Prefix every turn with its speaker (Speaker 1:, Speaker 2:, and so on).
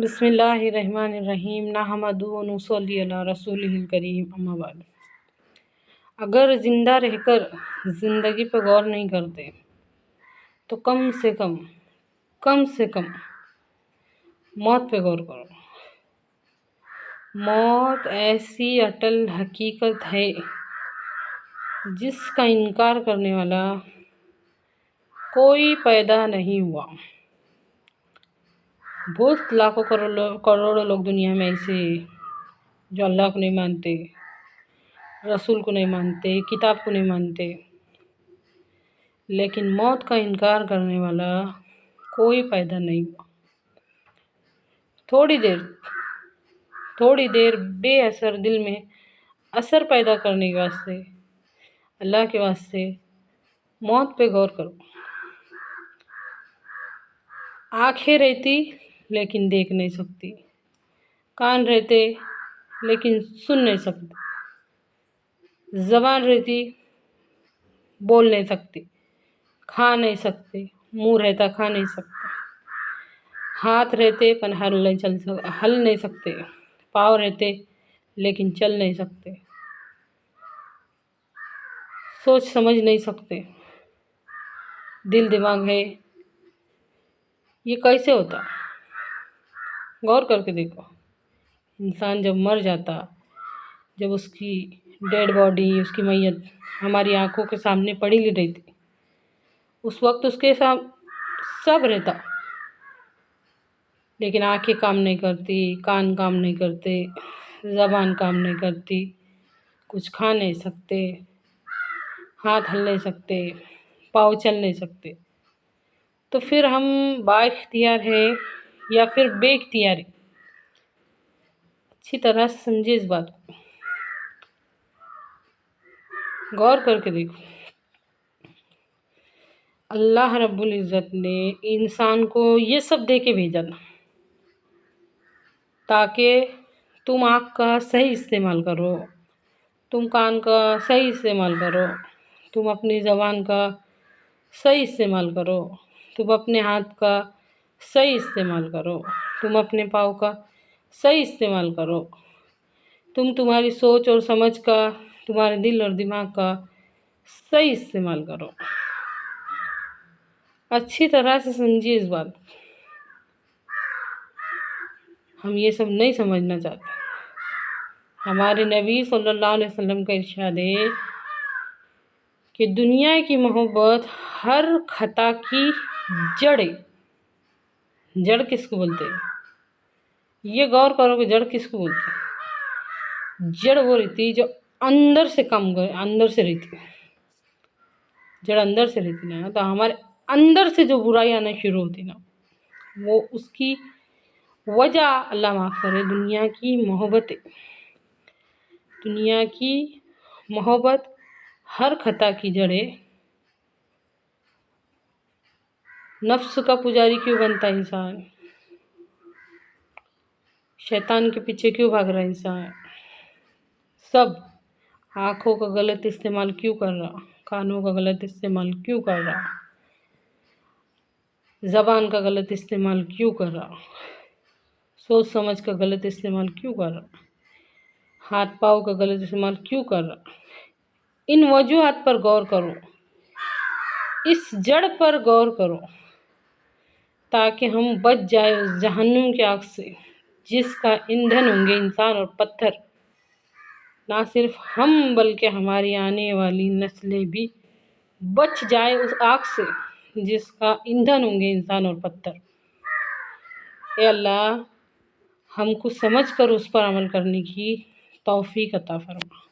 Speaker 1: بسم اللہ الرحمن الرحیم نحمدہ و نصلی علی رسولہ الکریم اما بعد۔ اگر زندہ رہ کر زندگی پہ غور نہیں کرتے تو کم سے کم موت پہ غور کرو۔ موت ایسی اٹل حقیقت ہے جس کا انکار کرنے والا کوئی پیدا نہیں ہوا۔ بہت لاکھوں کروڑوں لوگ دنیا میں ایسے جو اللہ کو نہیں مانتے، رسول کو نہیں مانتے، کتاب کو نہیں مانتے، لیکن موت کا انکار کرنے والا کوئی پیدا نہیں ہوا۔ تھوڑی دیر بے اثر دل میں اثر پیدا کرنے کے واسطے اللہ کے واسطے موت پہ غور کرو۔ آنکھیں رہتی لیکن دیکھ نہیں سکتی، کان رہتے لیکن سن نہیں سکتے، زبان رہتی بول نہیں سکتی، کھا نہیں سکتے، منہ رہتا کھا نہیں سکتا، ہاتھ رہتے پر ہل نہیں سکتے، پاؤں رہتے لیکن چل نہیں سکتے، سوچ سمجھ نہیں سکتے، دل دماغ ہے، یہ کیسے ہوتا؟ غور کر کے دیکھو۔ انسان جب مر جاتا، جب اس کی ڈیڈ باڈی، اس کی میت ہماری آنکھوں کے سامنے پڑی رہتی، اس وقت اس کے ساتھ سب رہتا، لیکن آنکھیں کام نہیں کرتی، کان کام نہیں کرتے، زبان کام نہیں کرتی، کچھ کھا نہیں سکتے، ہاتھ ہل نہیں سکتے، پاؤں چل نہیں سکتے، تو پھر ہم با اختیار ہے یا پھر بے اختیار ہے؟ اچھی طرح سے سمجھے اس بات کو، غور کر کے دیکھو۔ اللہ رب العزت نے انسان کو یہ سب دے کے بھیجا تھا تاکہ تم آنکھ کا صحیح استعمال کرو، تم کان کا صحیح استعمال کرو، تم اپنی زبان کا صحیح استعمال کرو، تم اپنے ہاتھ کا صحیح استعمال کرو، تم اپنے پاؤں کا صحیح استعمال کرو، تمہاری سوچ اور سمجھ کا، تمہارے دل اور دماغ کا صحیح استعمال کرو۔ اچھی طرح سے سمجھیے اس بات کو۔ ہم یہ سب نہیں سمجھنا چاہتے۔ ہمارے نبی صلی اللہ علیہ وسلم کا ارشاد ہے کہ دنیا کی محبت ہر خطا کی جڑ ہے۔ جڑ کس کو بولتے ہیں؟ یہ غور کرو کہ جڑ کس کو بولتے ہیں؟ جڑ وہ رہتی جو اندر سے کام کرے، اندر سے رہتی ہے۔ جڑ اندر سے رہتی نا، تو ہمارے اندر سے جو برائی آنا شروع ہوتی نا، وہ اس کی وجہ اللہ معاف کرے دنیا کی محبت ہے۔ دنیا کی محبت ہر خطا کی جڑ ہے۔ نفس کا پجاری کیوں بنتا ہے انسان؟ شیطان کے پیچھے کیوں بھاگ رہا ہے انسان؟ سب آنکھوں کا غلط استعمال کیوں کر رہا؟ کانوں کا غلط استعمال کیوں کر رہا؟ زبان کا غلط استعمال کیوں کر رہا؟ سوچ سمجھ کا غلط استعمال کیوں کر رہا؟ ہاتھ پاؤں کا غلط استعمال کیوں کر رہا؟ ان وجوہات پر غور کرو، اس جڑ پر غور کرو، تاکہ ہم بچ جائے اس جہنم کی آگ سے جس کا ایندھن ہوں گے انسان اور پتھر۔ نہ صرف ہم بلکہ ہماری آنے والی نسلیں بھی بچ جائے اس آگ سے جس کا ایندھن ہوں گے انسان اور پتھر۔ اے اللہ، ہم کو سمجھ کر اس پر عمل کرنے کی توفیق عطا فرما۔